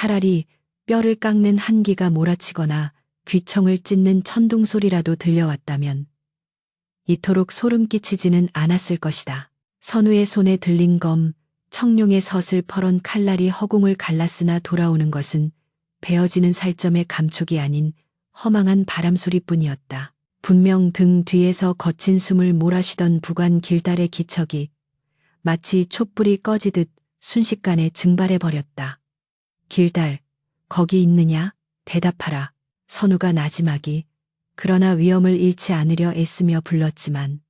차라리 뼈를 깎는 한기가 몰아치거나 귀청을 찢는 천둥 소리라도 들려왔다면 이토록 소름 끼치지는 않았을 것이다. 선우의 손에 들린 검, 청룡의 섯을 펄은 칼날이 허공을 갈랐으나 돌아오는 것은 베어지는 살점의 감촉이 아닌 허망한 바람소리뿐이었다. 분명 등 뒤에서 거친 숨을 몰아쉬던 부관 길달의 기척이 마치 촛불이 꺼지듯 순식간에 증발해버렸다. 길달, 거기 있느냐? 대답하라. 선우가 나지막이 그러나 위험을 잃지 않으려 애쓰며 불렀지만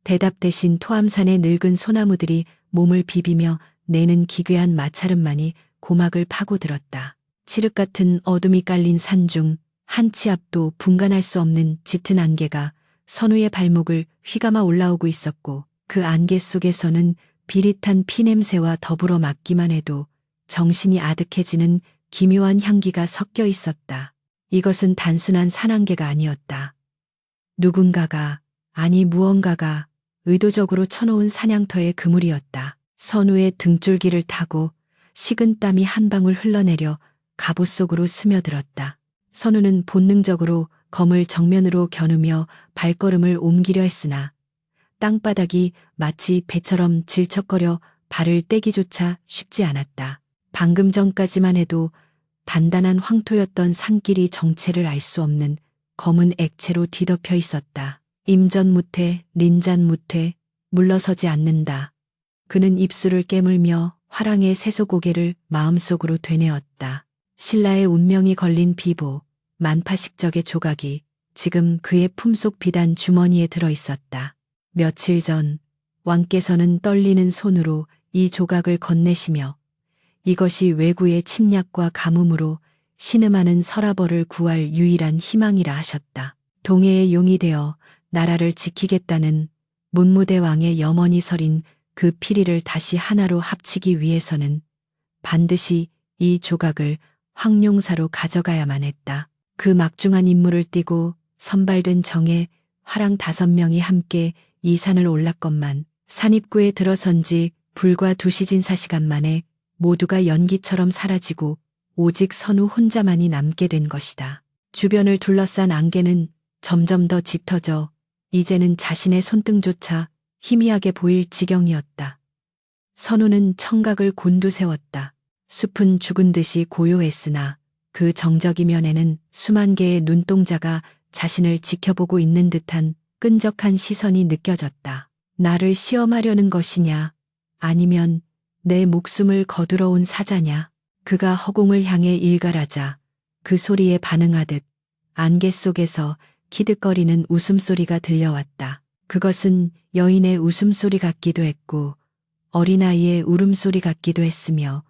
대답 대신 토암산의 늙은 소나무들이 몸을 비비며 내는 기괴한 마찰음만이 고막을 파고들었다. 칠흑 같은 어둠이 깔린 산중 한 치 앞도 분간할 수 없는 짙은 안개가 선우의 발목을 휘감아 올라오고 있었고 그 안개 속에서는 비릿한 피냄새와 더불어 맡기만 해도 정신이 아득해지는 기묘한 향기가 섞여 있었다. 이것은 단순한 산안개가 아니었다. 누군가가, 아니 무언가가 의도적으로 쳐놓은 사냥터의 그물이었다. 선우의 등줄기를 타고 식은 땀이 한 방울 흘러내려 갑옷 속으로 스며들었다. 선우는 본능적으로 검을 정면으로 겨누며 발걸음을 옮기려 했으나 땅바닥이 마치 배처럼 질척거려 발을 떼기조차 쉽지 않았다. 방금 전까지만 해도 단단한 황토였던 산길이 정체를 알 수 없는 검은 액체로 뒤덮여 있었다. 임전무퇴, 린잔무퇴, 물러서지 않는다. 그는 입술을 깨물며 화랑의 세소고개를 마음속으로 되뇌었다. 신라의 운명이 걸린 비보, 만파식적의 조각이 지금 그의 품속 비단 주머니에 들어 있었다. 며칠 전 왕께서는 떨리는 손으로 이 조각을 건네시며 이것이 왜구의 침략과 가뭄으로 신음하는 서라벌을 구할 유일한 희망이라 하셨다. 동해의 용이 되어 나라를 지키겠다는 문무대 왕의 염원이 서린 그 피리를 다시 하나로 합치기 위해서는 반드시 이 조각을 황룡사로 가져가야만 했다. 그 막중한 임무를 띠고 선발된 정예, 화랑 5명이 함께 이 산을 올랐건만 산 입구에 들어선 지 불과 2시간 만에 모두가 연기처럼 사라지고 오직 선우 혼자만이 남게 된 것이다. 주변을 둘러싼 안개는 점점 더 짙어져 이제는 자신의 손등조차 희미하게 보일 지경이었다. 선우는 청각을 곤두세웠다. 숲은 죽은 듯이 고요했으나 그 정적이면에는 수만 개의 눈동자가 자신을 지켜보고 있는 듯한 끈적한 시선이 느껴졌다. 나를 시험하려는 것이냐, 아니면 내 목숨을 거두러 온 사자냐. 그가 허공을 향해 일갈하자 그 소리에 반응하듯 안개 속에서 키득거리는 웃음소리가 들려왔다. 그것은 여인의 웃음소리 같기도 했고 어린아이의 울음소리 같기도 했으며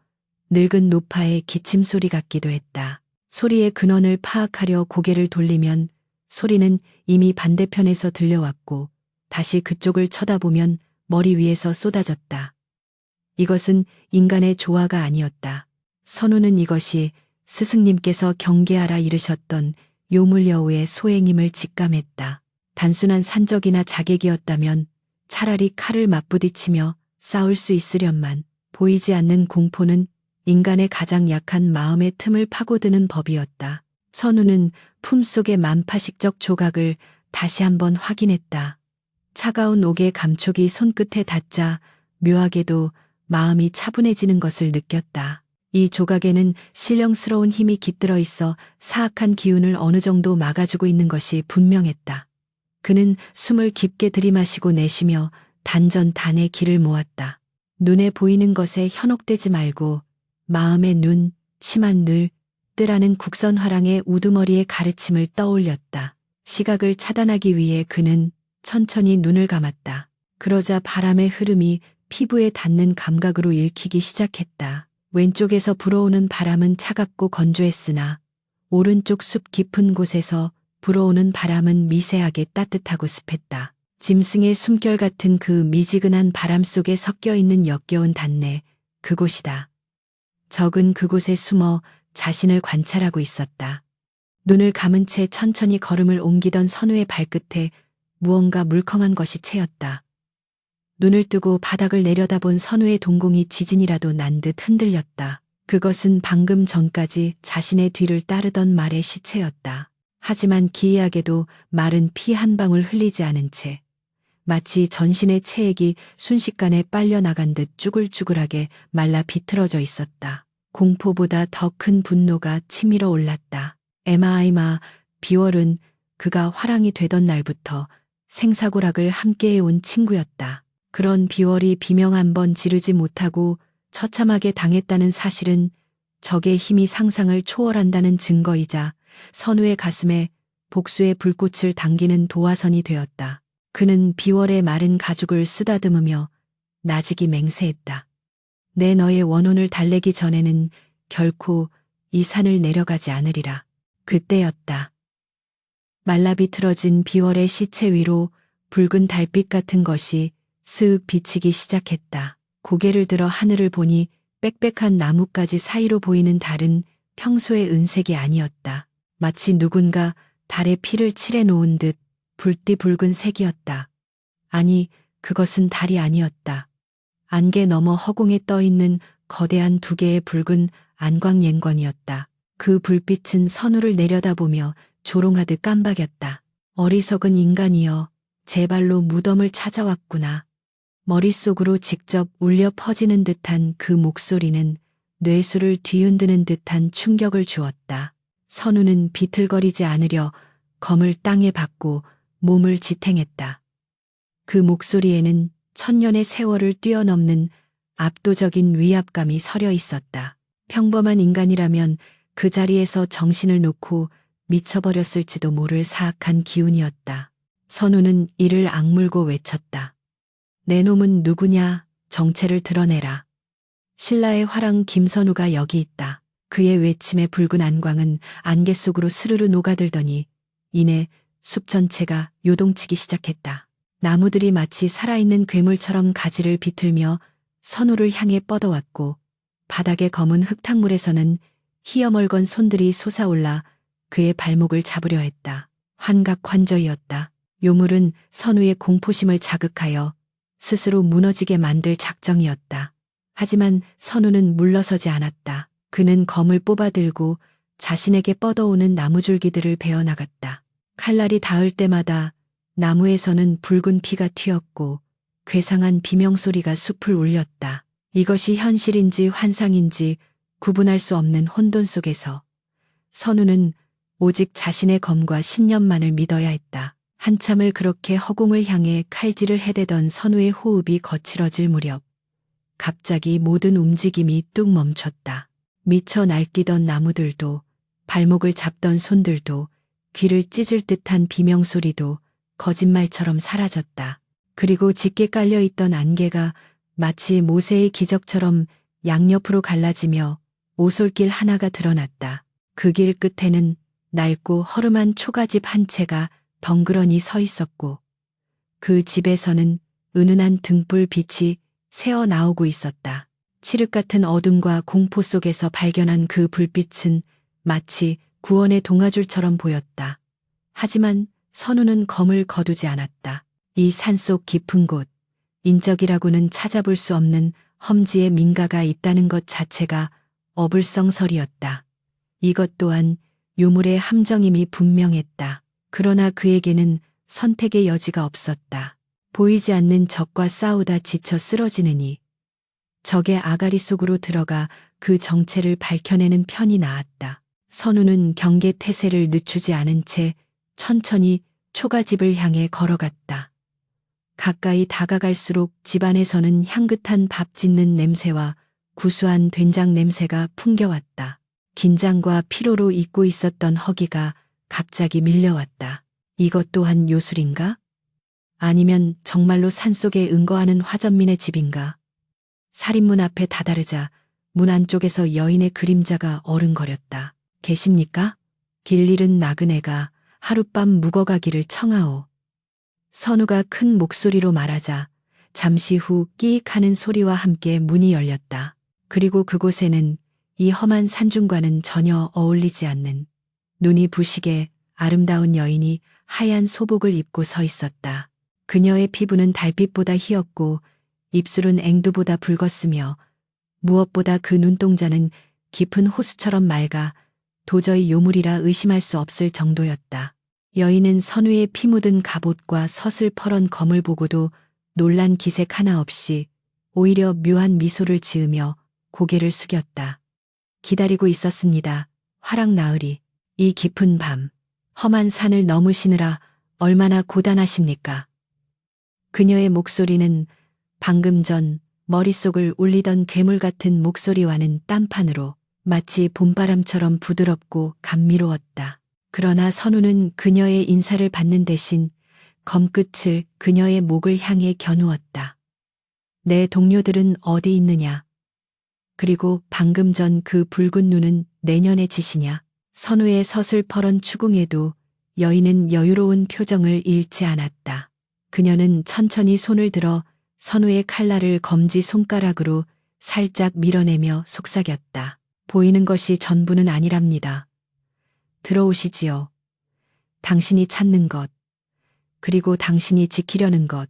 늙은 노파의 기침소리 같기도 했다. 소리의 근원을 파악하려 고개를 돌리면 소리는 이미 반대편에서 들려왔고 다시 그쪽을 쳐다보면 머리 위에서 쏟아졌다. 이것은 인간의 조화가 아니었다. 선우는 이것이 스승님께서 경계하라 이르셨던 요물여우의 소행임을 직감했다. 단순한 산적이나 자객이었다면 차라리 칼을 맞부딪히며 싸울 수 있으련만 보이지 않는 공포는 인간의 가장 약한 마음의 틈을 파고드는 법이었다. 선우는 품속의 만파식적 조각을 다시 한번 확인했다. 차가운 옥의 감촉이 손끝에 닿자 묘하게도 마음이 차분해지는 것을 느꼈다. 이 조각에는 신령스러운 힘이 깃들어 있어 사악한 기운을 어느 정도 막아주고 있는 것이 분명했다. 그는 숨을 깊게 들이마시고 내쉬며 단전단의 기를 모았다. 눈에 보이는 것에 현혹되지 말고 마음의 눈, 심한 늘, 뜨라는 국선화랑의 우두머리의 가르침을 떠올렸다. 시각을 차단하기 위해 그는 천천히 눈을 감았다. 그러자 바람의 흐름이 피부에 닿는 감각으로 읽히기 시작했다. 왼쪽에서 불어오는 바람은 차갑고 건조했으나 오른쪽 숲 깊은 곳에서 불어오는 바람은 미세하게 따뜻하고 습했다. 짐승의 숨결 같은 그 미지근한 바람 속에 섞여 있는 역겨운 단내, 그곳이다. 적은 그곳에 숨어 자신을 관찰하고 있었다. 눈을 감은 채 천천히 걸음을 옮기던 선우의 발끝에 무언가 물컹한 것이 채였다. 눈을 뜨고 바닥을 내려다본 선우의 동공이 지진이라도 난 듯 흔들렸다. 그것은 방금 전까지 자신의 뒤를 따르던 말의 시체였다. 하지만 기이하게도 말은 피 한 방울 흘리지 않은 채 마치 전신의 체액이 순식간에 빨려나간 듯 쭈글쭈글하게 말라 비틀어져 있었다. 공포보다 더 큰 분노가 치밀어 올랐다. 에마아이마, 비월은 그가 화랑이 되던 날부터 생사고락을 함께해온 친구였다. 그런 비월이 비명 한 번 지르지 못하고 처참하게 당했다는 사실은 적의 힘이 상상을 초월한다는 증거이자 선우의 가슴에 복수의 불꽃을 당기는 도화선이 되었다. 그는 비월의 마른 가죽을 쓰다듬으며 나직이 맹세했다. 내 너의 원혼을 달래기 전에는 결코 이 산을 내려가지 않으리라. 그때였다. 말라 비틀어진 비월의 시체 위로 붉은 달빛 같은 것이 스윽 비치기 시작했다. 고개를 들어 하늘을 보니 빽빽한 나뭇가지 사이로 보이는 달은 평소의 은색이 아니었다. 마치 누군가 달에 피를 칠해 놓은 듯 붉디 붉은 색이었다. 아니, 그것은 달이 아니었다. 안개 너머 허공에 떠 있는 거대한 두 개의 붉은 안광yen광이었다. 그 불빛은 선우를 내려다보며 조롱하듯 깜박였다. 어리석은 인간이여, 제 발로 무덤을 찾아왔구나. 머릿속으로 직접 울려 퍼지는 듯한 그 목소리는 뇌수를 뒤흔드는 듯한 충격을 주었다. 선우는 비틀거리지 않으려 검을 땅에 박고 몸을 지탱했다. 그 목소리에는 천년의 세월을 뛰어넘는 압도적인 위압감이 서려 있었다. 평범한 인간이라면 그 자리에서 정신을 놓고 미쳐버렸을지도 모를 사악한 기운이었다. 선우는 이를 악물고 외쳤다. 내 놈은 누구냐? 정체를 드러내라. 신라의 화랑 김선우가 여기 있다. 그의 외침에 붉은 안광은 안개 속으로 스르르 녹아들더니 이내 숲 전체가 요동치기 시작했다. 나무들이 마치 살아있는 괴물처럼 가지를 비틀며 선우를 향해 뻗어왔고 바닥의 검은 흙탕물에서는 희어멀건 손들이 솟아올라 그의 발목을 잡으려 했다. 환각환저이었다. 요물은 선우의 공포심을 자극하여 스스로 무너지게 만들 작정이었다. 하지만 선우는 물러서지 않았다. 그는 검을 뽑아들고 자신에게 뻗어오는 나무줄기들을 베어나갔다. 칼날이 닿을 때마다 나무에서는 붉은 피가 튀었고 괴상한 비명소리가 숲을 울렸다. 이것이 현실인지 환상인지 구분할 수 없는 혼돈 속에서 선우는 오직 자신의 검과 신념만을 믿어야 했다. 한참을 그렇게 허공을 향해 칼질을 해대던 선우의 호흡이 거칠어질 무렵 갑자기 모든 움직임이 뚝 멈췄다. 미쳐 날뛰던 나무들도 발목을 잡던 손들도 귀를 찢을 듯한 비명소리도 거짓말처럼 사라졌다. 그리고 짙게 깔려있던 안개가 마치 모세의 기적처럼 양옆으로 갈라지며 오솔길 하나가 드러났다. 그 길 끝에는 낡고 허름한 초가집 한 채가 덩그러니 서 있었고 그 집에서는 은은한 등불 빛이 새어 나오고 있었다. 칠흑 같은 어둠과 공포 속에서 발견한 그 불빛은 마치 구원의 동아줄처럼 보였다. 하지만 선우는 검을 거두지 않았다. 이 산속 깊은 곳, 인적이라고는 찾아볼 수 없는 험지에 민가가 있다는 것 자체가 어불성설이었다. 이것 또한 요물의 함정임이 분명했다. 그러나 그에게는 선택의 여지가 없었다. 보이지 않는 적과 싸우다 지쳐 쓰러지느니 적의 아가리 속으로 들어가 그 정체를 밝혀내는 편이 나았다. 선우는 경계 태세를 늦추지 않은 채 천천히 초가집을 향해 걸어갔다. 가까이 다가갈수록 집안에서는 향긋한 밥 짓는 냄새와 구수한 된장 냄새가 풍겨왔다. 긴장과 피로로 잊고 있었던 허기가 갑자기 밀려왔다. 이것 또한 요술인가? 아니면 정말로 산속에 은거하는 화전민의 집인가? 살인문 앞에 다다르자 문 안쪽에서 여인의 그림자가 어른거렸다. 계십니까? 길 잃은 나그네가 하룻밤 묵어가기를 청하오. 선우가 큰 목소리로 말하자 잠시 후 끼익 하는 소리와 함께 문이 열렸다. 그리고 그곳에는 이 험한 산중과는 전혀 어울리지 않는 눈이 부시게 아름다운 여인이 하얀 소복을 입고 서 있었다. 그녀의 피부는 달빛보다 희었고 입술은 앵두보다 붉었으며 무엇보다 그 눈동자는 깊은 호수처럼 맑아 도저히 요물이라 의심할 수 없을 정도였다. 여인은 선우의 피 묻은 갑옷과 서슬퍼런 검을 보고도 놀란 기색 하나 없이 오히려 묘한 미소를 지으며 고개를 숙였다. 기다리고 있었습니다. 화랑 나으리. 이 깊은 밤, 험한 산을 넘으시느라 얼마나 고단하십니까? 그녀의 목소리는 방금 전 머릿속을 울리던 괴물 같은 목소리와는 딴판으로 마치 봄바람처럼 부드럽고 감미로웠다. 그러나 선우는 그녀의 인사를 받는 대신 검끝을 그녀의 목을 향해 겨누었다. 내 동료들은 어디 있느냐? 그리고 방금 전 그 붉은 눈은 내년의 짓이냐? 선우의 서슬퍼런 추궁에도 여인은 여유로운 표정을 잃지 않았다. 그녀는 천천히 손을 들어 선우의 칼날을 검지 손가락으로 살짝 밀어내며 속삭였다. 보이는 것이 전부는 아니랍니다. 들어오시지요. 당신이 찾는 것, 그리고 당신이 지키려는 것,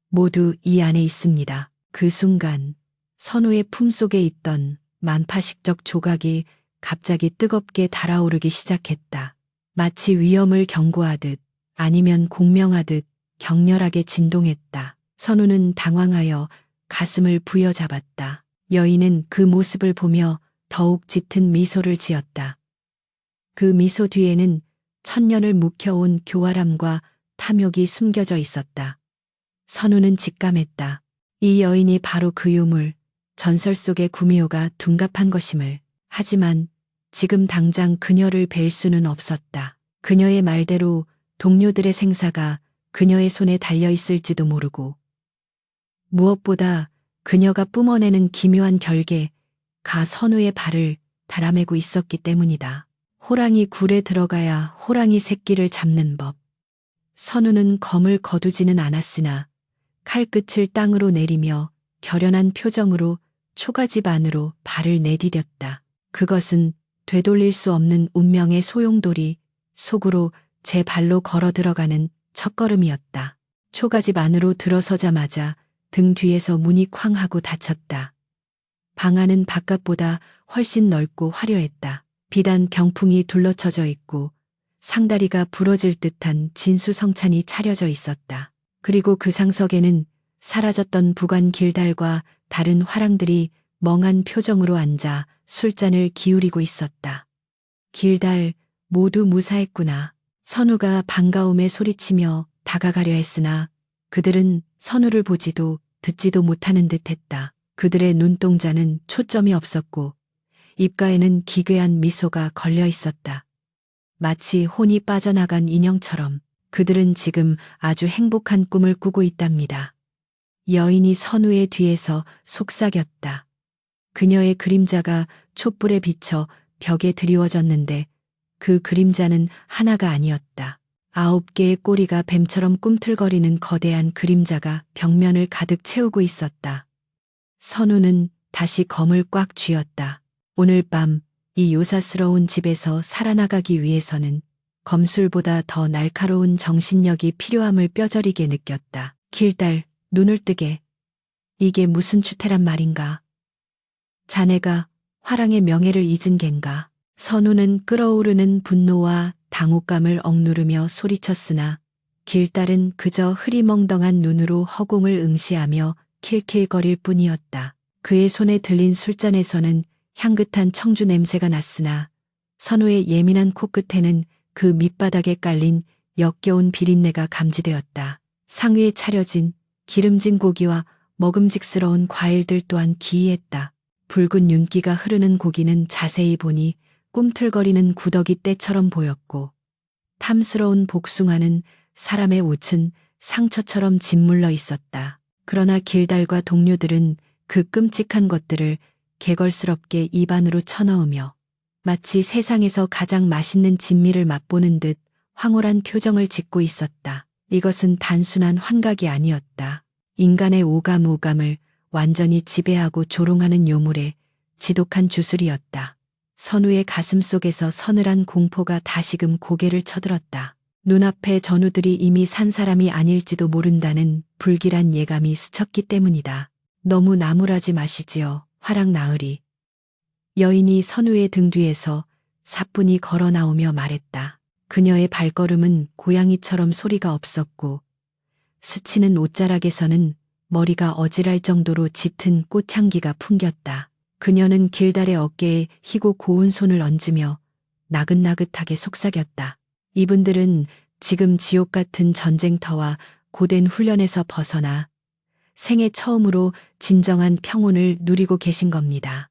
모두 이 안에 있습니다. 그 순간 선우의 품속에 있던 만파식적 조각이 갑자기 뜨겁게 달아오르기 시작했다. 마치 위험을 경고하듯 아니면 공명하듯 격렬하게 진동했다. 선우는 당황하여 가슴을 부여잡았다. 여인은 그 모습을 보며 더욱 짙은 미소를 지었다. 그 미소 뒤에는 천년을 묵혀온 교활함과 탐욕이 숨겨져 있었다. 선우는 직감했다. 이 여인이 바로 그 유물, 전설 속의 구미호가 둔갑한 것임을. 하지만 지금 당장 그녀를 뵐 수는 없었다. 그녀의 말대로 동료들의 생사가 그녀의 손에 달려 있을지도 모르고, 무엇보다 그녀가 뿜어내는 기묘한 결계가 선우의 발을 달아매고 있었기 때문이다. 호랑이 굴에 들어가야 호랑이 새끼를 잡는 법. 선우는 검을 거두지는 않았으나 칼끝을 땅으로 내리며 결연한 표정으로 초가집 안으로 발을 내디뎠다. 그것은 되돌릴 수 없는 운명의 소용돌이 속으로 제 발로 걸어 들어가는 첫걸음이었다. 초가집 안으로 들어서자마자 등 뒤에서 문이 쾅 하고 닫혔다. 방 안은 바깥보다 훨씬 넓고 화려했다. 비단 병풍이 둘러쳐져 있고 상다리가 부러질 듯한 진수성찬이 차려져 있었다. 그리고 그 상석에는 사라졌던 부관 길달과 다른 화랑들이 멍한 표정으로 앉아 술잔을 기울이고 있었다. 길달, 모두 무사했구나. 선우가 반가움에 소리치며 다가가려 했으나 그들은 선우를 보지도 듣지도 못하는 듯했다. 그들의 눈동자는 초점이 없었고 입가에는 기괴한 미소가 걸려 있었다. 마치 혼이 빠져나간 인형처럼. 그들은 지금 아주 행복한 꿈을 꾸고 있답니다. 여인이 선우의 뒤에서 속삭였다. 그녀의 그림자가 촛불에 비쳐 벽에 드리워졌는데 그 그림자는 하나가 아니었다. 9개의 꼬리가 뱀처럼 꿈틀거리는 거대한 그림자가 벽면을 가득 채우고 있었다. 선우는 다시 검을 꽉 쥐었다. 오늘 밤 이 요사스러운 집에서 살아나가기 위해서는 검술보다 더 날카로운 정신력이 필요함을 뼈저리게 느꼈다. 길달, 눈을 뜨게. 이게 무슨 추태란 말인가? 자네가 화랑의 명예를 잊은 겐가? 선우는 끓어오르는 분노와 당혹감을 억누르며 소리쳤으나 길달은 그저 흐리멍덩한 눈으로 허공을 응시하며 킬킬거릴 뿐이었다. 그의 손에 들린 술잔에서는 향긋한 청주 냄새가 났으나 선우의 예민한 코끝에는 그 밑바닥에 깔린 역겨운 비린내가 감지되었다. 상위에 차려진 기름진 고기와 먹음직스러운 과일들 또한 기이했다. 붉은 윤기가 흐르는 고기는 자세히 보니 꿈틀거리는 구더기 떼처럼 보였고 탐스러운 복숭아는 사람의 옷은 상처처럼 짓물러 있었다. 그러나 길달과 동료들은 그 끔찍한 것들을 개걸스럽게 입안으로 쳐넣으며 마치 세상에서 가장 맛있는 진미를 맛보는 듯 황홀한 표정을 짓고 있었다. 이것은 단순한 환각이 아니었다. 인간의 오감을 완전히 지배하고 조롱하는 요물의 지독한 주술이었다. 선우의 가슴 속에서 서늘한 공포가 다시금 고개를 쳐들었다. 눈앞에 전우들이 이미 산 사람이 아닐지도 모른다는 불길한 예감이 스쳤기 때문이다. 너무 나무라지 마시지요, 화랑 나으리. 여인이 선우의 등 뒤에서 사뿐히 걸어 나오며 말했다. 그녀의 발걸음은 고양이처럼 소리가 없었고 스치는 옷자락에서는 머리가 어지랄 정도로 짙은 꽃향기가 풍겼다. 그녀는 길달의 어깨에 희고 고운 손을 얹으며 나긋나긋하게 속삭였다. 이분들은 지금 지옥 같은 전쟁터와 고된 훈련에서 벗어나 생애 처음으로 진정한 평온을 누리고 계신 겁니다.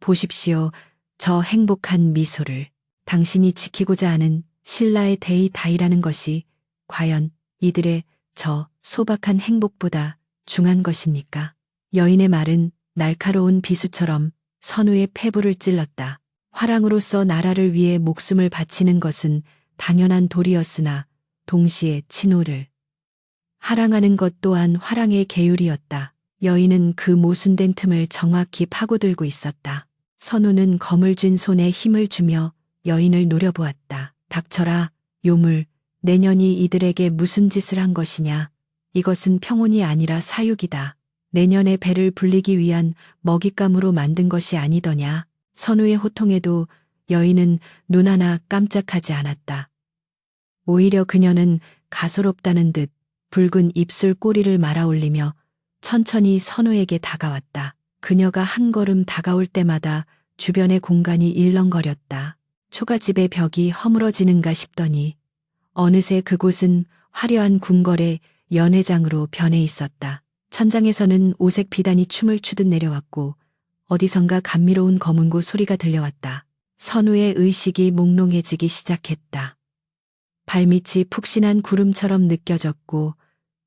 보십시오. 저 행복한 미소를. 당신이 지키고자 하는 신라의 데이다이라는 것이 과연 이들의 저 소박한 행복보다 중한 것입니까? 여인의 말은 날카로운 비수처럼 선우의 폐부를 찔렀다. 화랑으로서 나라를 위해 목숨을 바치는 것은 당연한 도리였으나 동시에 친호를 하랑하는 것 또한 화랑의 계율이었다. 여인은 그 모순된 틈을 정확히 파고들고 있었다. 선우는 검을 쥔 손에 힘을 주며 여인을 노려보았다. 닥쳐라, 요물. 내년이 이들에게 무슨 짓을 한 것이냐. 이것은 평온이 아니라 사육이다. 내년의 배를 불리기 위한 먹잇감으로 만든 것이 아니더냐. 선우의 호통에도 여인은 눈 하나 깜짝하지 않았다. 오히려 그녀는 가소롭다는 듯 붉은 입술 꼬리를 말아올리며 천천히 선우에게 다가왔다. 그녀가 한 걸음 다가올 때마다 주변의 공간이 일렁거렸다. 초가집의 벽이 허물어지는가 싶더니 어느새 그곳은 화려한 궁궐의 연회장으로 변해 있었다. 천장에서는 오색 비단이 춤을 추듯 내려왔고 어디선가 감미로운 검은고 소리가 들려왔다. 선우의 의식이 몽롱해지기 시작했다. 발밑이 푹신한 구름처럼 느껴졌고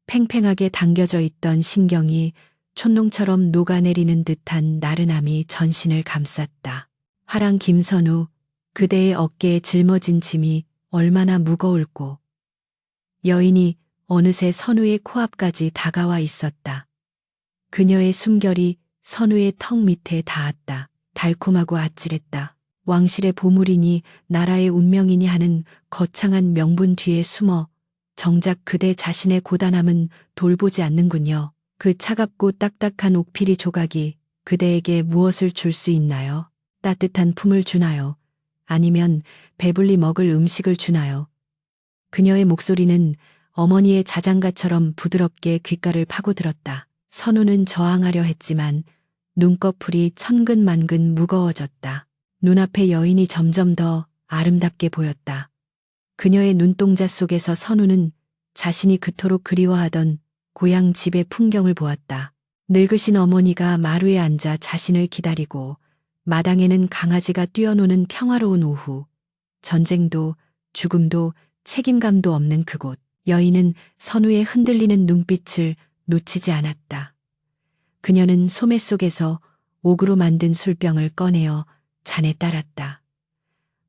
팽팽하게 당겨져 있던 신경이 촛농처럼 녹아내리는 듯한 나른함이 전신을 감쌌다. 화랑 김선우, 그대의 어깨에 짊어진 짐이 얼마나 무거울꼬. 여인이 어느새 선우의 코앞까지 다가와 있었다. 그녀의 숨결이 선우의 턱 밑에 닿았다. 달콤하고 아찔했다. 왕실의 보물이니 나라의 운명이니 하는 거창한 명분 뒤에 숨어 정작 그대 자신의 고단함은 돌보지 않는군요. 그 차갑고 딱딱한 옥피리 조각이 그대에게 무엇을 줄 수 있나요? 따뜻한 품을 주나요? 아니면 배불리 먹을 음식을 주나요? 그녀의 목소리는 어머니의 자장가처럼 부드럽게 귓가를 파고들었다. 선우는 저항하려 했지만 눈꺼풀이 천근만근 무거워졌다. 눈앞의 여인이 점점 더 아름답게 보였다. 그녀의 눈동자 속에서 선우는 자신이 그토록 그리워하던 고향 집의 풍경을 보았다. 늙으신 어머니가 마루에 앉아 자신을 기다리고 마당에는 강아지가 뛰어노는 평화로운 오후. 전쟁도 죽음도 책임감도 없는 그곳. 여인은 선우의 흔들리는 눈빛을 놓치지 않았다. 그녀는 소매 속에서 옥으로 만든 술병을 꺼내어 잔에 따랐다.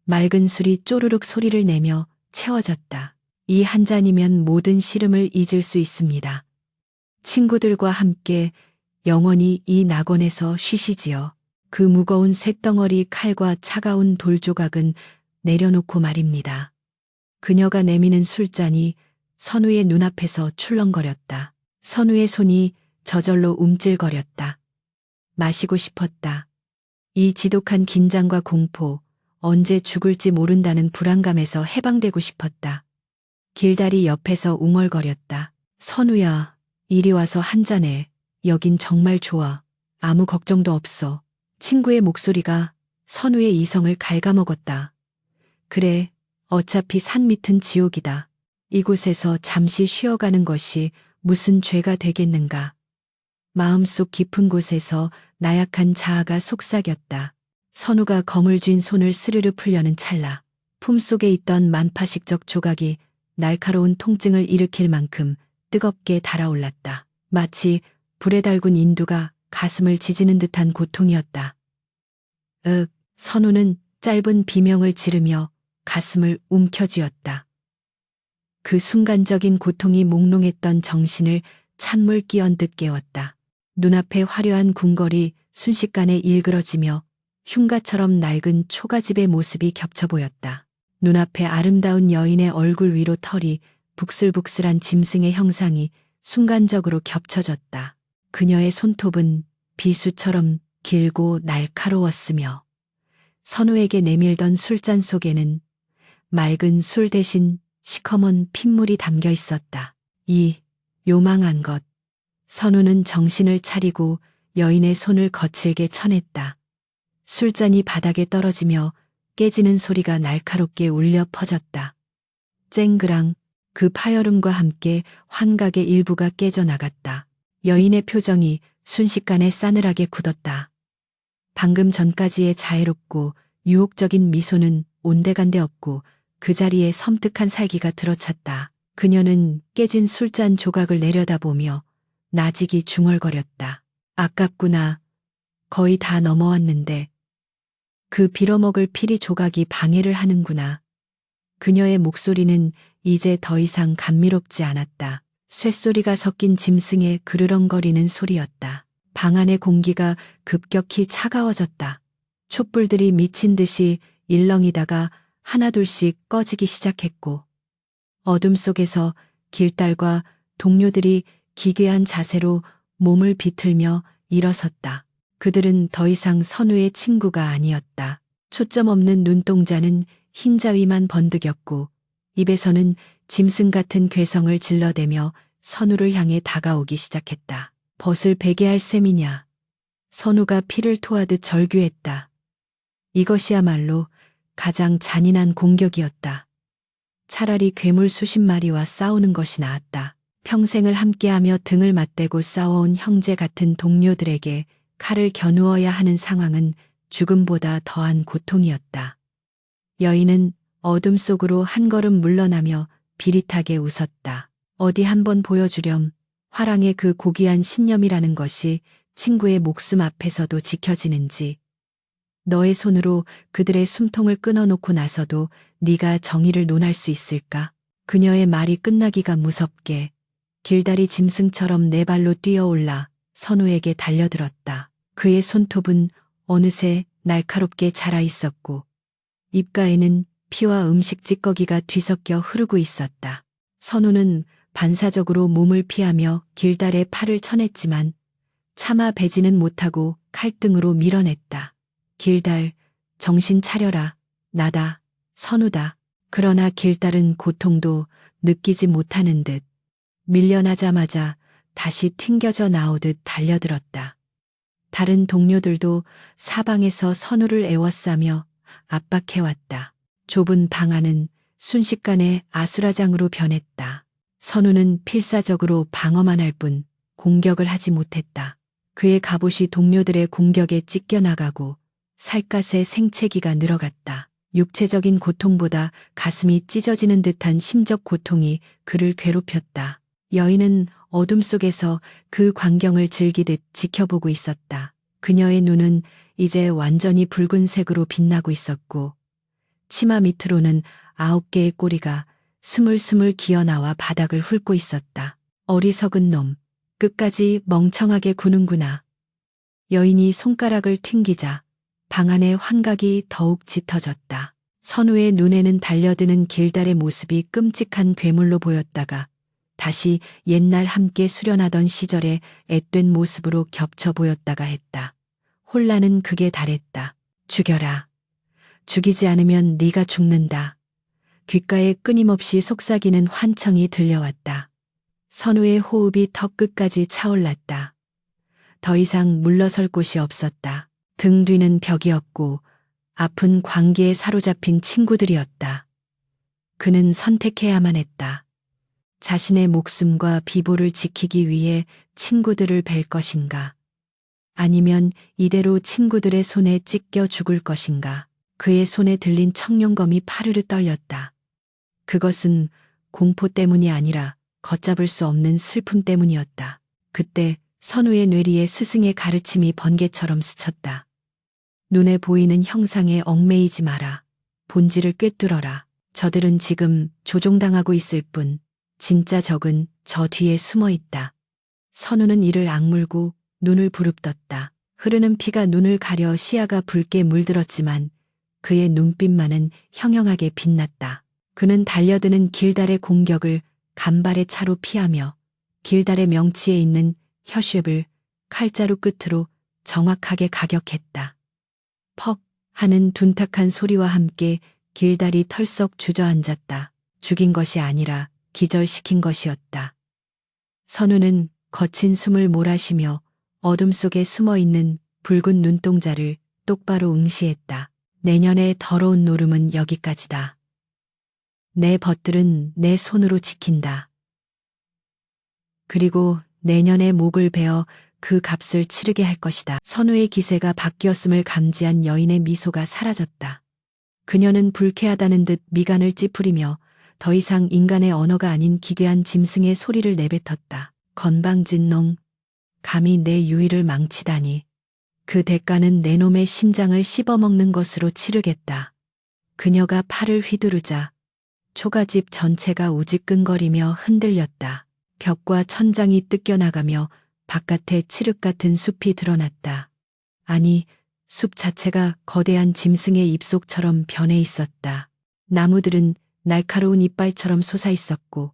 맑은 술이 쪼르륵 소리를 내며 채워졌다. 이 한 잔이면 모든 시름을 잊을 수 있습니다. 친구들과 함께 영원히 이 낙원에서 쉬시지요. 그 무거운 쇳덩어리 칼과 차가운 돌조각은 내려놓고 말입니다. 그녀가 내미는 술잔이 선우의 눈앞에서 출렁거렸다. 선우의 손이 저절로 움찔거렸다. 마시고 싶었다. 이 지독한 긴장과 공포, 언제 죽을지 모른다는 불안감에서 해방되고 싶었다. 길다리 옆에서 웅얼거렸다. 선우야, 이리 와서 한 잔해. 여긴 정말 좋아. 아무 걱정도 없어. 친구의 목소리가 선우의 이성을 갉아먹었다. 그래, 어차피 산 밑은 지옥이다. 이곳에서 잠시 쉬어가는 것이 무슨 죄가 되겠는가. 마음속 깊은 곳에서 나약한 자아가 속삭였다. 선우가 검을 쥔 손을 스르르 풀려는 찰나 품속에 있던 만파식적 조각이 날카로운 통증을 일으킬 만큼 뜨겁게 달아올랐다. 마치 불에 달군 인두가 가슴을 지지는 듯한 고통이었다. 선우는 짧은 비명을 지르며 가슴을 움켜쥐었다. 그 순간적인 고통이 몽롱했던 정신을 찬물 끼얹듯 깨웠다. 눈앞에 화려한 궁궐이 순식간에 일그러지며 흉가처럼 낡은 초가집의 모습이 겹쳐 보였다. 눈앞에 아름다운 여인의 얼굴 위로 털이 북슬북슬한 짐승의 형상이 순간적으로 겹쳐졌다. 그녀의 손톱은 비수처럼 길고 날카로웠으며 선우에게 내밀던 술잔 속에는 맑은 술 대신 시커먼 핏물이 담겨 있었다. 이 요망한 것. 선우는 정신을 차리고 여인의 손을 거칠게 쳐냈다. 술잔이 바닥에 떨어지며 깨지는 소리가 날카롭게 울려 퍼졌다. 쨍그랑 그 파열음과 함께 환각의 일부가 깨져나갔다. 여인의 표정이 순식간에 싸늘하게 굳었다. 방금 전까지의 자애롭고 유혹적인 미소는 온데간데 없고 그 자리에 섬뜩한 살기가 들어찼다. 그녀는 깨진 술잔 조각을 내려다보며 나직이 중얼거렸다. 아깝구나. 거의 다 넘어왔는데. 그 빌어먹을 피리 조각이 방해를 하는구나. 그녀의 목소리는 이제 더 이상 감미롭지 않았다. 쇳소리가 섞인 짐승의 그르렁거리는 소리였다. 방 안의 공기가 급격히 차가워졌다. 촛불들이 미친 듯이 일렁이다가 하나둘씩 꺼지기 시작했고 어둠 속에서 길딸과 동료들이 기괴한 자세로 몸을 비틀며 일어섰다. 그들은 더 이상 선우의 친구가 아니었다. 초점 없는 눈동자는 흰자위만 번득였고 입에서는 짐승 같은 괴성을 질러대며 선우를 향해 다가오기 시작했다. 벗을 베게 할 셈이냐. 선우가 피를 토하듯 절규했다. 이것이야말로 가장 잔인한 공격이었다. 차라리 괴물 수십 마리와 싸우는 것이 나았다. 평생을 함께하며 등을 맞대고 싸워온 형제 같은 동료들에게 칼을 겨누어야 하는 상황은 죽음보다 더한 고통이었다. 여인은 어둠 속으로 한 걸음 물러나며 비릿하게 웃었다. 어디 한번 보여주렴. 화랑의 그 고귀한 신념이라는 것이 친구의 목숨 앞에서도 지켜지는지. 너의 손으로 그들의 숨통을 끊어놓고 나서도 네가 정의를 논할 수 있을까? 그녀의 말이 끝나기가 무섭게 길다리 짐승처럼 네 발로 뛰어올라 선우에게 달려들었다. 그의 손톱은 어느새 날카롭게 자라 있었고 입가에는 피와 음식 찌꺼기가 뒤섞여 흐르고 있었다. 선우는 반사적으로 몸을 피하며 길달의 팔을 쳐냈지만 차마 베지는 못하고 칼등으로 밀어냈다. 길달, 정신 차려라. 나다. 선우다. 그러나 길달은 고통도 느끼지 못하는 듯 밀려나자마자 다시 튕겨져 나오듯 달려들었다. 다른 동료들도 사방에서 선우를 애워싸며 압박해왔다. 좁은 방 안은 순식간에 아수라장으로 변했다. 선우는 필사적으로 방어만 할 뿐 공격을 하지 못했다. 그의 갑옷이 동료들의 공격에 찢겨나가고 살갗의 생채기가 늘어갔다. 육체적인 고통보다 가슴이 찢어지는 듯한 심적 고통이 그를 괴롭혔다. 여인은 어둠 속에서 그 광경을 즐기듯 지켜보고 있었다. 그녀의 눈은 이제 완전히 붉은색으로 빛나고 있었고 치마 밑으로는 9개의 꼬리가 스물스물 기어나와 바닥을 훑고 있었다. 어리석은 놈, 끝까지 멍청하게 구는구나. 여인이 손가락을 튕기자 방 안의 환각이 더욱 짙어졌다. 선우의 눈에는 달려드는 길달의 모습이 끔찍한 괴물로 보였다가 다시 옛날 함께 수련하던 시절의 앳된 모습으로 겹쳐 보였다가 했다. 혼란은 극에 달했다. 죽여라. 죽이지 않으면 네가 죽는다. 귓가에 끊임없이 속삭이는 환청이 들려왔다. 선우의 호흡이 턱 끝까지 차올랐다. 더 이상 물러설 곳이 없었다. 등 뒤는 벽이었고 아픈 광기에 사로잡힌 친구들이었다. 그는 선택해야만 했다. 자신의 목숨과 비보를 지키기 위해 친구들을 뵐 것인가? 아니면 이대로 친구들의 손에 찢겨 죽을 것인가? 그의 손에 들린 청룡검이 파르르 떨렸다. 그것은 공포 때문이 아니라 걷잡을 수 없는 슬픔 때문이었다. 그때 선우의 뇌리에 스승의 가르침이 번개처럼 스쳤다. 눈에 보이는 형상에 얽매이지 마라. 본질을 꿰뚫어라. 저들은 지금 조종당하고 있을 뿐 진짜 적은 저 뒤에 숨어 있다. 선우는 이를 악물고 눈을 부릅떴다. 흐르는 피가 눈을 가려 시야가 붉게 물들었지만 그의 눈빛만은 형형하게 빛났다. 그는 달려드는 길달의 공격을 간발의 차로 피하며 길달의 명치에 있는 혀쉐을 칼자루 끝으로 정확하게 가격했다. 퍽 하는 둔탁한 소리와 함께 길다리 털썩 주저앉았다. 죽인 것이 아니라 기절시킨 것이었다. 선우는 거친 숨을 몰아쉬며 어둠 속에 숨어 있는 붉은 눈동자를 똑바로 응시했다. 내년의 더러운 노름은 여기까지다. 내 벗들은 내 손으로 지킨다. 그리고 내년에 목을 베어 그 값을 치르게 할 것이다. 선우의 기세가 바뀌었음을 감지한 여인의 미소가 사라졌다. 그녀는 불쾌하다는 듯 미간을 찌푸리며 더 이상 인간의 언어가 아닌 기괴한 짐승의 소리를 내뱉었다. 건방진 놈, 감히 내 유의를 망치다니. 그 대가는 내 놈의 심장을 씹어먹는 것으로 치르겠다. 그녀가 팔을 휘두르자 초가집 전체가 우지끈거리며 흔들렸다. 벽과 천장이 뜯겨나가며 바깥에 칠흑 같은 숲이 드러났다. 아니, 숲 자체가 거대한 짐승의 입속처럼 변해 있었다. 나무들은 날카로운 이빨처럼 솟아 있었고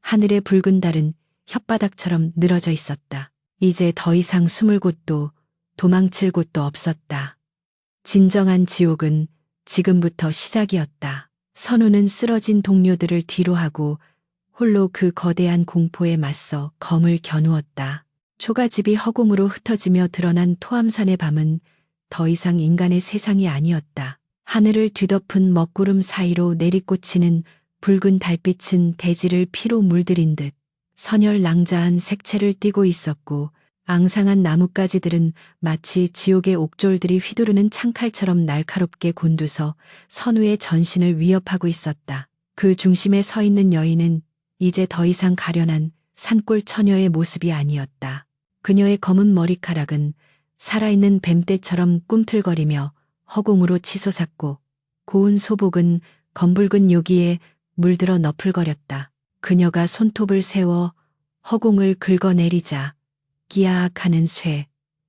하늘의 붉은 달은 혓바닥처럼 늘어져 있었다. 이제 더 이상 숨을 곳도 도망칠 곳도 없었다. 진정한 지옥은 지금부터 시작이었다. 선우는 쓰러진 동료들을 뒤로하고 홀로 그 거대한 공포에 맞서 검을 겨누었다. 초가집이 허공으로 흩어지며 드러난 토암산의 밤은 더 이상 인간의 세상이 아니었다. 하늘을 뒤덮은 먹구름 사이로 내리꽂히는 붉은 달빛은 대지를 피로 물들인 듯 선혈낭자한 색채를 띠고 있었고 앙상한 나뭇가지들은 마치 지옥의 옥졸들이 휘두르는 창칼처럼 날카롭게 곤두서 선우의 전신을 위협하고 있었다. 그 중심에 서 있는 여인은 이제 더 이상 가련한 산골 처녀의 모습이 아니었다. 그녀의 검은 머리카락은 살아있는 뱀떼처럼 꿈틀거리며 허공으로 치솟았고 고운 소복은 검붉은 요기에 물들어 너풀거렸다. 그녀가 손톱을 세워 허공을 긁어내리자 끼야악 하는 쇠,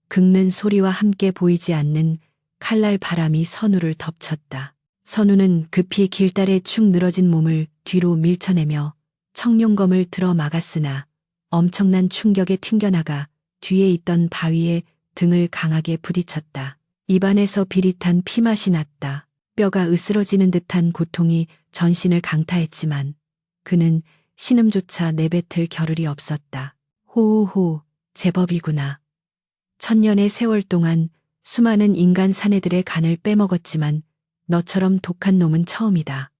긁는 소리와 함께 보이지 않는 칼날 바람이 선우를 덮쳤다. 선우는 급히 길달에 축 늘어진 몸을 뒤로 밀쳐내며 청룡검을 들어 막았으나 엄청난 충격에 튕겨나가 뒤에 있던 바위에 등을 강하게 부딪혔다. 입안에서 비릿한 피맛이 났다. 뼈가 으스러지는 듯한 고통이 전신을 강타했지만 그는 신음조차 내뱉을 겨를이 없었다. 호호호, 제법이구나. 천년의 세월 동안 수많은 인간 사내들의 간을 빼먹었지만 너처럼 독한 놈은 처음이다.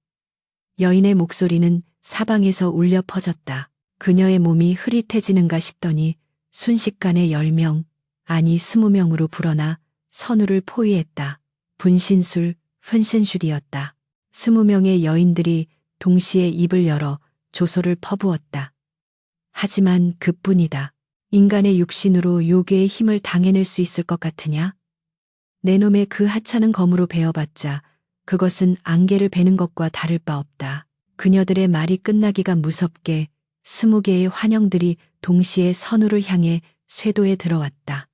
여인의 목소리는 사방에서 울려 퍼졌다. 그녀의 몸이 흐릿해지는가 싶더니 순식간에 10명, 아니 20명으로 불어나 선우를 포위했다. 분신술, 펀신술이었다. 20명의 여인들이 동시에 입을 열어 조소를 퍼부었다. 하지만 그뿐이다. 인간의 육신으로 요괴의 힘을 당해낼 수 있을 것 같으냐? 내 놈의 그 하찮은 검으로 베어봤자 그것은 안개를 베는 것과 다를 바 없다. 그녀들의 말이 끝나기가 무섭게 20개의 환영들이 동시에 선우를 향해 쇄도에 들어왔다.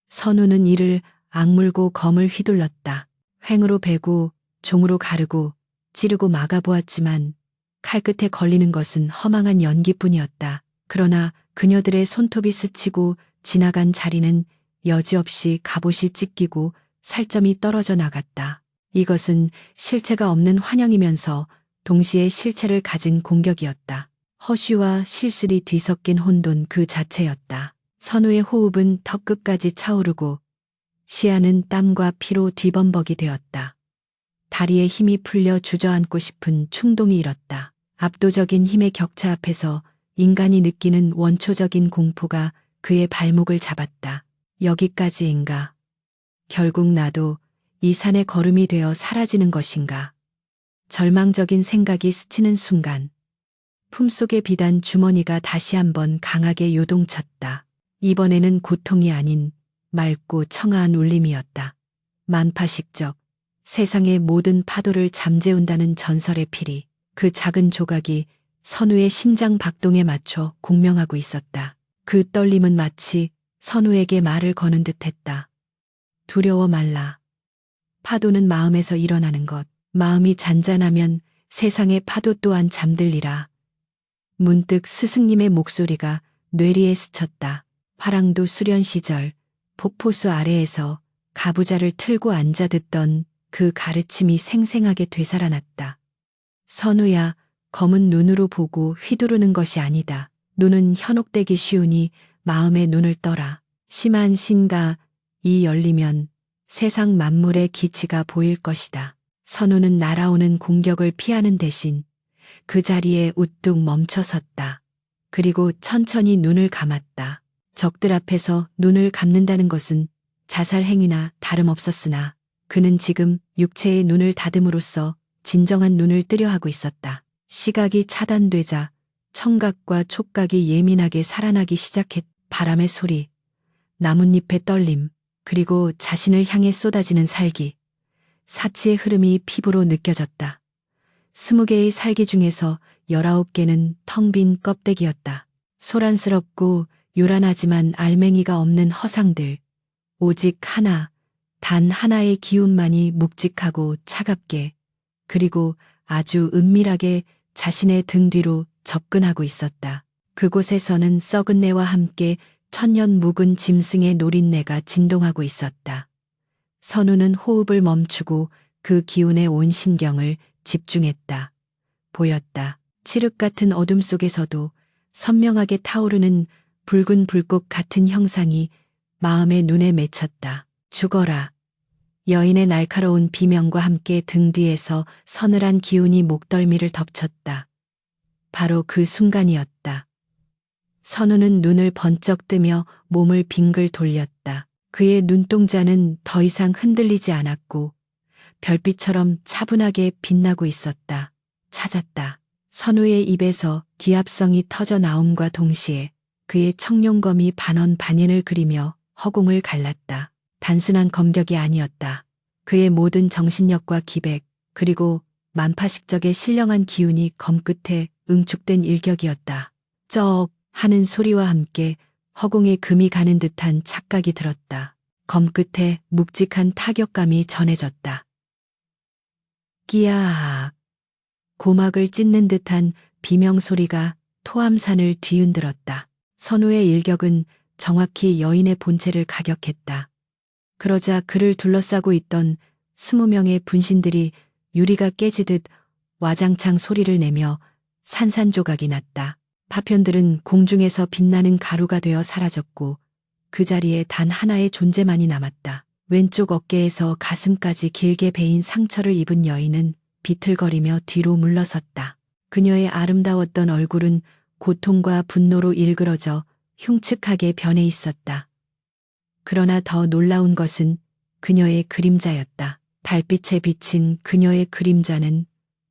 선우는 이를 악물고 검을 휘둘렀다. 횡으로 베고 종으로 가르고 찌르고 막아보았지만 칼끝에 걸리는 것은 허망한 연기뿐이었다. 그러나 그녀들의 손톱이 스치고 지나간 자리는 여지없이 갑옷이 찢기고 살점이 떨어져 나갔다. 이것은 실체가 없는 환영이면서 동시에 실체를 가진 공격이었다. 허쉬와 실술이 뒤섞인 혼돈 그 자체였다. 선우의 호흡은 턱끝까지 차오르고 시야는 땀과 피로 뒤범벅이 되었다. 다리에 힘이 풀려 주저앉고 싶은 충동이 일었다. 압도적인 힘의 격차 앞에서 인간이 느끼는 원초적인 공포가 그의 발목을 잡았다. 여기까지인가? 결국 나도 이 산의 거름이 되어 사라지는 것인가? 절망적인 생각이 스치는 순간 품속에 비단 주머니가 다시 한번 강하게 요동쳤다. 이번에는 고통이 아닌 맑고 청아한 울림이었다. 만파식적, 세상의 모든 파도를 잠재운다는 전설의 필이 그 작은 조각이 선우의 심장 박동에 맞춰 공명하고 있었다. 그 떨림은 마치 선우에게 말을 거는 듯했다. 두려워 말라. 파도는 마음에서 일어나는 것. 마음이 잔잔하면 세상의 파도 또한 잠들리라. 문득 스승님의 목소리가 뇌리에 스쳤다. 화랑도 수련 시절 폭포수 아래에서 가부좌를 틀고 앉아 듣던 그 가르침이 생생하게 되살아났다. 선우야, 검은 눈으로 보고 휘두르는 것이 아니다. 눈은 현혹되기 쉬우니 마음의 눈을 떠라. 심한 신가, 이 열리면 세상 만물의 기치가 보일 것이다. 선우는 날아오는 공격을 피하는 대신 그 자리에 우뚝 멈춰섰다. 그리고 천천히 눈을 감았다. 적들 앞에서 눈을 감는다는 것은 자살 행위나 다름없었으나 그는 지금 육체의 눈을 닫음으로써 진정한 눈을 뜨려 하고 있었다. 시각이 차단되자 청각과 촉각이 예민하게 살아나기 시작했. 바람의 소리, 나뭇잎의 떨림, 그리고 자신을 향해 쏟아지는 살기. 사치의 흐름이 피부로 느껴졌다. 20개의 살기 중에서 19개는 텅 빈 껍데기였다. 소란스럽고 요란하지만 알맹이가 없는 허상들. 오직 하나, 단 하나의 기운만이 묵직하고 차갑게, 그리고 아주 은밀하게 자신의 등 뒤로 접근하고 있었다. 그곳에서는 썩은 내와 함께 천년 묵은 짐승의 노린내가 진동하고 있었다. 선우는 호흡을 멈추고 그 기운에 온 신경을 집중했다. 보였다. 칠흑 같은 어둠 속에서도 선명하게 타오르는 붉은 불꽃 같은 형상이 마음의 눈에 맺혔다. 죽어라. 여인의 날카로운 비명과 함께 등 뒤에서 서늘한 기운이 목덜미를 덮쳤다. 바로 그 순간이었다. 선우는 눈을 번쩍 뜨며 몸을 빙글 돌렸다. 그의 눈동자는 더 이상 흔들리지 않았고 별빛처럼 차분하게 빛나고 있었다. 찾았다. 선우의 입에서 기합성이 터져 나옴과 동시에 그의 청룡검이 반언반인을 그리며 허공을 갈랐다. 단순한 검격이 아니었다. 그의 모든 정신력과 기백, 그리고 만파식적의 신령한 기운이 검 끝에 응축된 일격이었다. 쩍 하는 소리와 함께 허공에 금이 가는 듯한 착각이 들었다. 검 끝에 묵직한 타격감이 전해졌다. 끼야악. 고막을 찢는 듯한 비명소리가 토암산을 뒤흔들었다. 선우의 일격은 정확히 여인의 본체를 가격했다. 그러자 그를 둘러싸고 있던 20명의 분신들이 유리가 깨지듯 와장창 소리를 내며 산산조각이 났다. 파편들은 공중에서 빛나는 가루가 되어 사라졌고 그 자리에 단 하나의 존재만이 남았다. 왼쪽 어깨에서 가슴까지 길게 베인 상처를 입은 여인은 비틀거리며 뒤로 물러섰다. 그녀의 아름다웠던 얼굴은 고통과 분노로 일그러져 흉측하게 변해 있었다. 그러나 더 놀라운 것은 그녀의 그림자였다. 달빛에 비친 그녀의 그림자는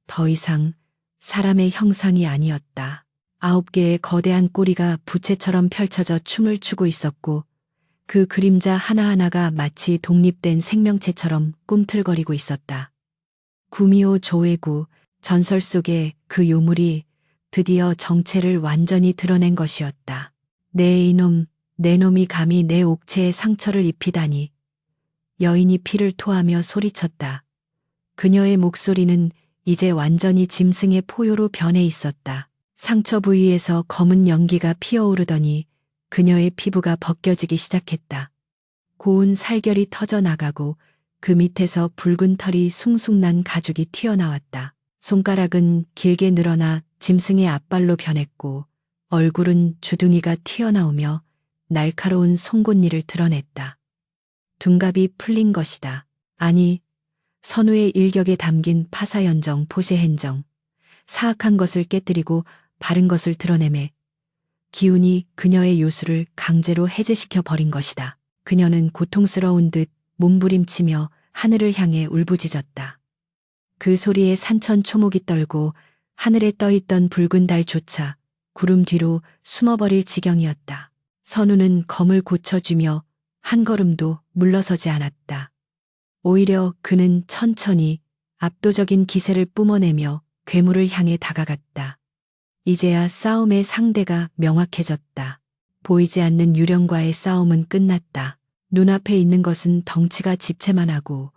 더 이상 사람의 형상이 아니었다. 9개의 거대한 꼬리가 부채처럼 펼쳐져 춤을 추고 있었고 그 그림자 하나하나가 마치 독립된 생명체처럼 꿈틀거리고 있었다. 구미호 조회구, 전설 속의 그 요물이 드디어 정체를 완전히 드러낸 것이었다. 내 이놈, 내 놈이 감히 내 옥체에 상처를 입히다니. 여인이 피를 토하며 소리쳤다. 그녀의 목소리는 이제 완전히 짐승의 포효로 변해 있었다. 상처 부위에서 검은 연기가 피어오르더니 그녀의 피부가 벗겨지기 시작했다. 고운 살결이 터져나가고 그 밑에서 붉은 털이 숭숭 난 가죽이 튀어나왔다. 손가락은 길게 늘어나 짐승의 앞발로 변했고 얼굴은 주둥이가 튀어나오며 날카로운 송곳니를 드러냈다. 둔갑이 풀린 것이다. 아니, 선우의 일격에 담긴 파사연정, 포세행정, 사악한 것을 깨뜨리고 바른 것을 드러내매 기운이 그녀의 요술을 강제로 해제시켜 버린 것이다. 그녀는 고통스러운 듯 몸부림치며 하늘을 향해 울부짖었다. 그 소리에 산천 초목이 떨고 하늘에 떠있던 붉은 달조차 구름 뒤로 숨어버릴 지경이었다. 선우는 검을 고쳐주며 한 걸음도 물러서지 않았다. 오히려 그는 천천히 압도적인 기세를 뿜어내며 괴물을 향해 다가갔다. 이제야 싸움의 상대가 명확해졌다. 보이지 않는 유령과의 싸움은 끝났다. 눈앞에 있는 것은 덩치가 집채만 하고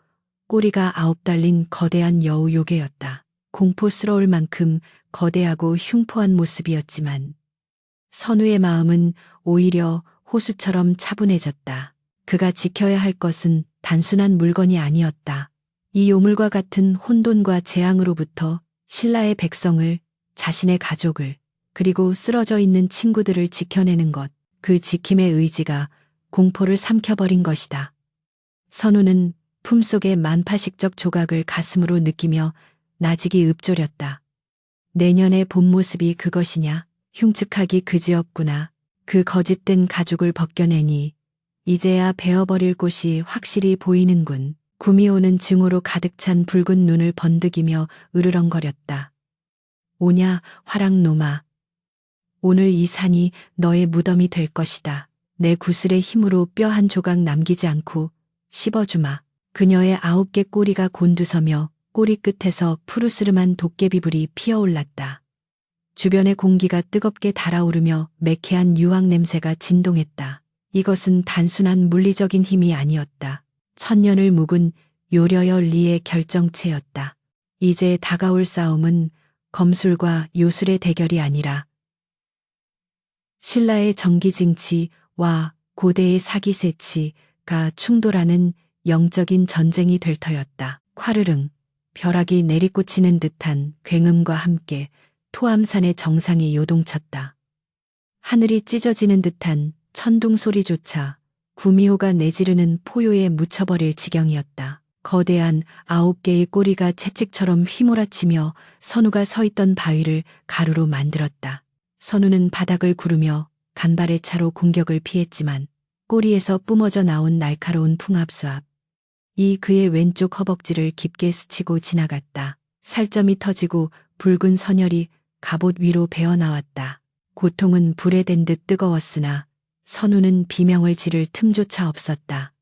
꼬리가 9 달린 거대한 여우 요괴였다. 공포스러울 만큼 거대하고 흉포한 모습이었지만 선우의 마음은 오히려 호수처럼 차분해졌다. 그가 지켜야 할 것은 단순한 물건이 아니었다. 이 요물과 같은 혼돈과 재앙으로부터 신라의 백성을, 자신의 가족을, 그리고 쓰러져 있는 친구들을 지켜내는 것, 그 지킴의 의지가 공포를 삼켜버린 것이다. 선우는 품속의 만파식적 조각을 가슴으로 느끼며 나직이 읊조렸다. 내년의 본 모습이 그것이냐? 흉측하기 그지없구나. 그 거짓된 가죽을 벗겨내니 이제야 베어버릴 곳이 확실히 보이는군. 구미 오는 증오로 가득 찬 붉은 눈을 번득이며 으르렁거렸다. 오냐, 화랑놈아. 오늘 이 산이 너의 무덤이 될 것이다. 내 구슬의 힘으로 뼈 한 조각 남기지 않고 씹어주마. 그녀의 9개 꼬리가 곤두서며 꼬리 끝에서 푸르스름한 도깨비불이 피어올랐다. 주변의 공기가 뜨겁게 달아오르며 매캐한 유황 냄새가 진동했다. 이것은 단순한 물리적인 힘이 아니었다. 천년을 묵은 요려여 리의 결정체였다. 이제 다가올 싸움은 검술과 요술의 대결이 아니라 신라의 정기징치와 고대의 사기세치가 충돌하는 영적인 전쟁이 될 터였다. 콰르릉, 벼락이 내리꽂히는 듯한 굉음과 함께 토암산의 정상이 요동쳤다. 하늘이 찢어지는 듯한 천둥 소리조차 구미호가 내지르는 포효에 묻혀버릴 지경이었다. 거대한 9개의 꼬리가 채찍처럼 휘몰아치며 선우가 서 있던 바위를 가루로 만들었다. 선우는 바닥을 구르며 간발의 차로 공격을 피했지만 꼬리에서 뿜어져 나온 날카로운 풍압수압. 이 그의 왼쪽 허벅지를 깊게 스치고 지나갔다. 살점이 터지고 붉은 선혈이 갑옷 위로 배어나왔다. 고통은 불에 댄 듯 뜨거웠으나 선우는 비명을 지를 틈조차 없었다.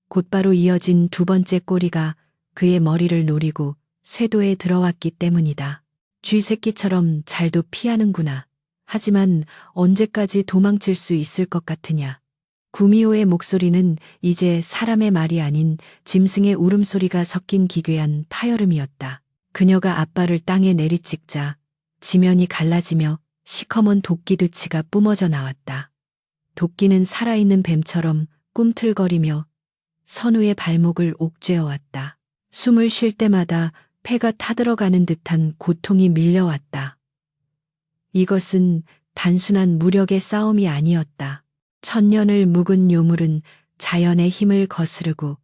곧바로 이어진 두 번째 꼬리가 그의 머리를 노리고 쇄도에 들어왔기 때문이다. 쥐새끼처럼 잘도 피하는구나. 하지만 언제까지 도망칠 수 있을 것 같으냐. 구미호의 목소리는 이제 사람의 말이 아닌 짐승의 울음소리가 섞인 기괴한 파열음이었다. 그녀가 앞발을 땅에 내리찍자 지면이 갈라지며 시커먼 도끼두치가 뿜어져 나왔다. 도끼는 살아있는 뱀처럼 꿈틀거리며 선우의 발목을 옥죄어왔다. 숨을 쉴 때마다 폐가 타들어가는 듯한 고통이 밀려왔다. 이것은 단순한 무력의 싸움이 아니었다. 천년을 묵은 요물은 자연의 힘을 거스르고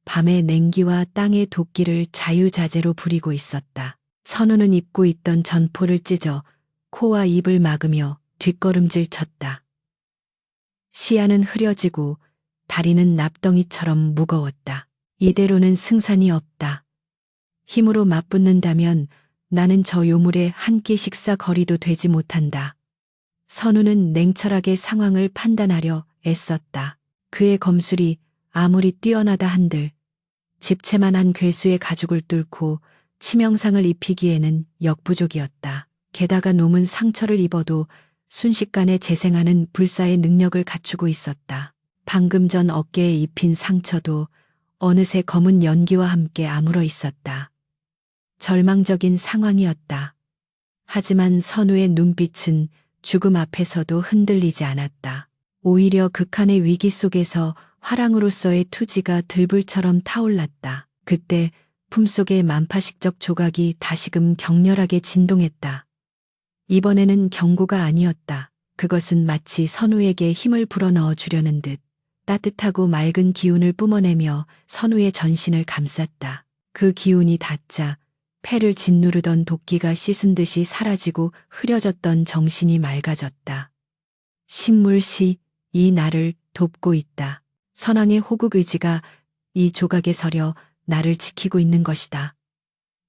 밤의 냉기와 땅의 도끼를 자유자재로 부리고 있었다. 선우는 입고 있던 전포를 찢어 코와 입을 막으며 뒷걸음질 쳤다. 시야는 흐려지고 다리는 납덩이처럼 무거웠다. 이대로는 승산이 없다. 힘으로 맞붙는다면 나는 저 요물의 한 끼 식사 거리도 되지 못한다. 선우는 냉철하게 상황을 판단하려 애썼다. 그의 검술이 아무리 뛰어나다 한들 집채만한 괴수의 가죽을 뚫고 치명상을 입히기에는 역부족이었다. 게다가 놈은 상처를 입어도 순식간에 재생하는 불사의 능력을 갖추고 있었다. 방금 전 어깨에 입힌 상처도 어느새 검은 연기와 함께 아물어 있었다. 절망적인 상황이었다. 하지만 선우의 눈빛은 죽음 앞에서도 흔들리지 않았다. 오히려 극한의 위기 속에서 화랑으로서의 투지가 들불처럼 타올랐다. 그때 품속의 만파식적 조각이 다시금 격렬하게 진동했다. 이번에는 경고가 아니었다. 그것은 마치 선우에게 힘을 불어넣어 주려는 듯 따뜻하고 맑은 기운을 뿜어내며 선우의 전신을 감쌌다. 그 기운이 닿자 폐를 짓누르던 도끼가 씻은 듯이 사라지고 흐려졌던 정신이 맑아졌다. 신물시 이 나를 돕고 있다. 선왕의 호국 의지가 이 조각에 서려 나를 지키고 있는 것이다.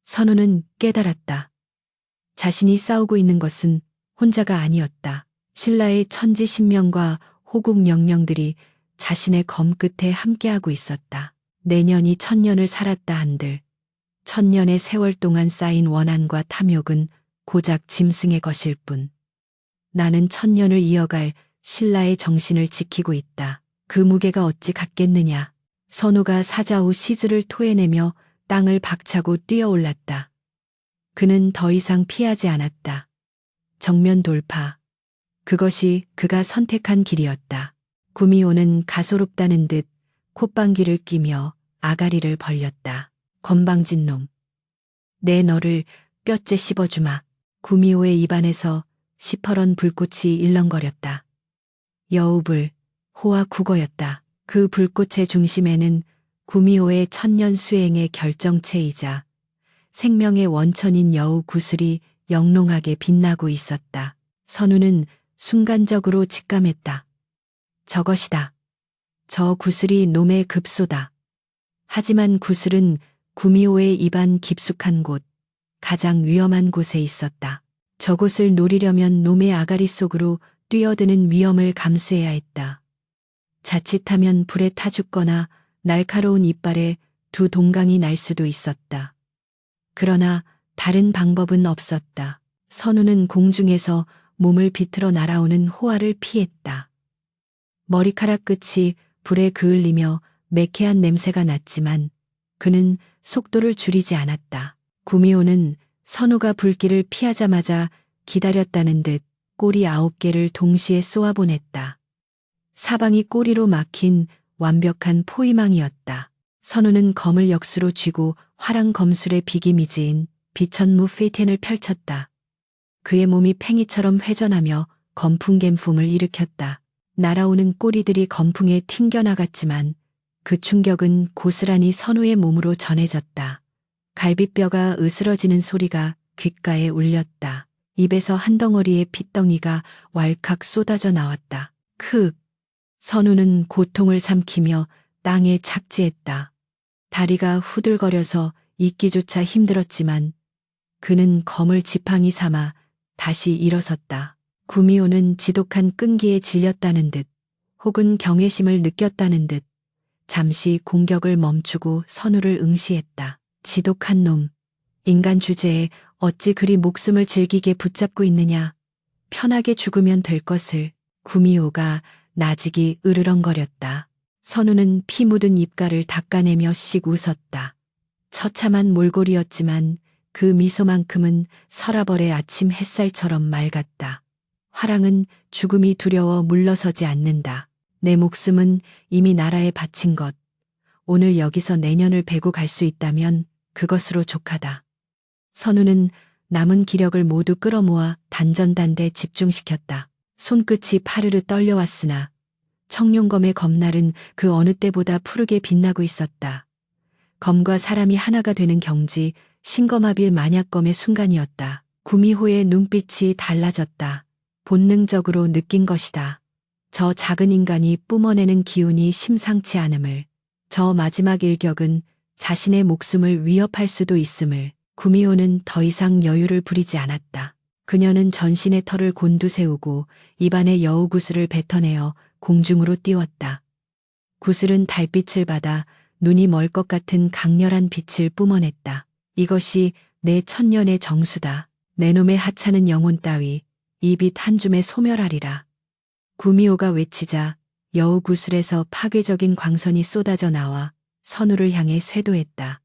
선우는 깨달았다. 자신이 싸우고 있는 것은 혼자가 아니었다. 신라의 천지신명과 호국 영령들이 자신의 검 끝에 함께하고 있었다. 내년이 천년을 살았다 한들 천년의 세월 동안 쌓인 원한과 탐욕은 고작 짐승의 것일 뿐. 나는 천년을 이어갈 신라의 정신을 지키고 있다. 그 무게가 어찌 같겠느냐. 선우가 사자후 시즈를 토해내며 땅을 박차고 뛰어올랐다. 그는 더 이상 피하지 않았다. 정면 돌파. 그것이 그가 선택한 길이었다. 구미호는 가소롭다는 듯 콧방귀를 끼며 아가리를 벌렸다. 건방진 놈. 내 너를 뼈째 씹어주마. 구미호의 입안에서 시퍼런 불꽃이 일렁거렸다. 여우불, 호와 국어였다. 그 불꽃의 중심에는 구미호의 천년 수행의 결정체이자 생명의 원천인 여우 구슬이 영롱하게 빛나고 있었다. 선우는 순간적으로 직감했다. 저것이다. 저 구슬이 놈의 급소다. 하지만 구슬은 구미호의 입안 깊숙한 곳, 가장 위험한 곳에 있었다. 저곳을 노리려면 놈의 아가리 속으로 뛰어드는 위험을 감수해야 했다. 자칫하면 불에 타 죽거나 날카로운 이빨에 두 동강이 날 수도 있었다. 그러나 다른 방법은 없었다. 선우는 공중에서 몸을 비틀어 날아오는 호화를 피했다. 머리카락 끝이 불에 그을리며 매캐한 냄새가 났지만 그는 속도를 줄이지 않았다. 구미호는 선우가 불길을 피하자마자 기다렸다는 듯 꼬리 9개를 동시에 쏘아보냈다. 사방이 꼬리로 막힌 완벽한 포위망이었다. 선우는 검을 역수로 쥐고 화랑 검술의 비김이 지은 비천무 페이텐을 펼쳤다. 그의 몸이 팽이처럼 회전하며 건풍갬풍을 일으켰다. 날아오는 꼬리들이 건풍에 튕겨나갔지만 그 충격은 고스란히 선우의 몸으로 전해졌다. 갈비뼈가 으스러지는 소리가 귓가에 울렸다. 입에서 한 덩어리의 핏덩이가 왈칵 쏟아져 나왔다. 크윽. 선우는 고통을 삼키며 땅에 착지했다. 다리가 후들거려서 있기조차 힘들었지만 그는 검을 지팡이 삼아 다시 일어섰다. 구미호는 지독한 끈기에 질렸다는 듯 혹은 경외심을 느꼈다는 듯 잠시 공격을 멈추고 선우를 응시했다. 지독한 놈, 인간 주제에 어찌 그리 목숨을 질기게 붙잡고 있느냐. 편하게 죽으면 될 것을. 구미호가 나직이 으르렁거렸다. 선우는 피 묻은 입가를 닦아내며 씩 웃었다. 처참한 몰골이었지만 그 미소만큼은 서라벌의 아침 햇살처럼 맑았다. 화랑은 죽음이 두려워 물러서지 않는다. 내 목숨은 이미 나라에 바친 것. 오늘 여기서 내년을 베고 갈 수 있다면 그것으로 족하다. 선우는 남은 기력을 모두 끌어모아 단전단대 집중시켰다. 손끝이 파르르 떨려왔으나 청룡검의 검날은 그 어느 때보다 푸르게 빛나고 있었다. 검과 사람이 하나가 되는 경지, 신검합일 만약검의 순간이었다. 구미호의 눈빛이 달라졌다. 본능적으로 느낀 것이다. 저 작은 인간이 뿜어내는 기운이 심상치 않음을, 저 마지막 일격은 자신의 목숨을 위협할 수도 있음을. 구미호는 더 이상 여유를 부리지 않았다. 그녀는 전신의 털을 곤두세우고 입안에 여우구슬을 뱉어내어 공중으로 띄웠다. 구슬은 달빛을 받아 눈이 멀 것 같은 강렬한 빛을 뿜어냈다. 이것이 내 천년의 정수다. 내 놈의 하찮은 영혼 따위 이 빛 한 줌에 소멸하리라. 구미호가 외치자 여우구슬에서 파괴적인 광선이 쏟아져 나와 선우를 향해 쇄도했다.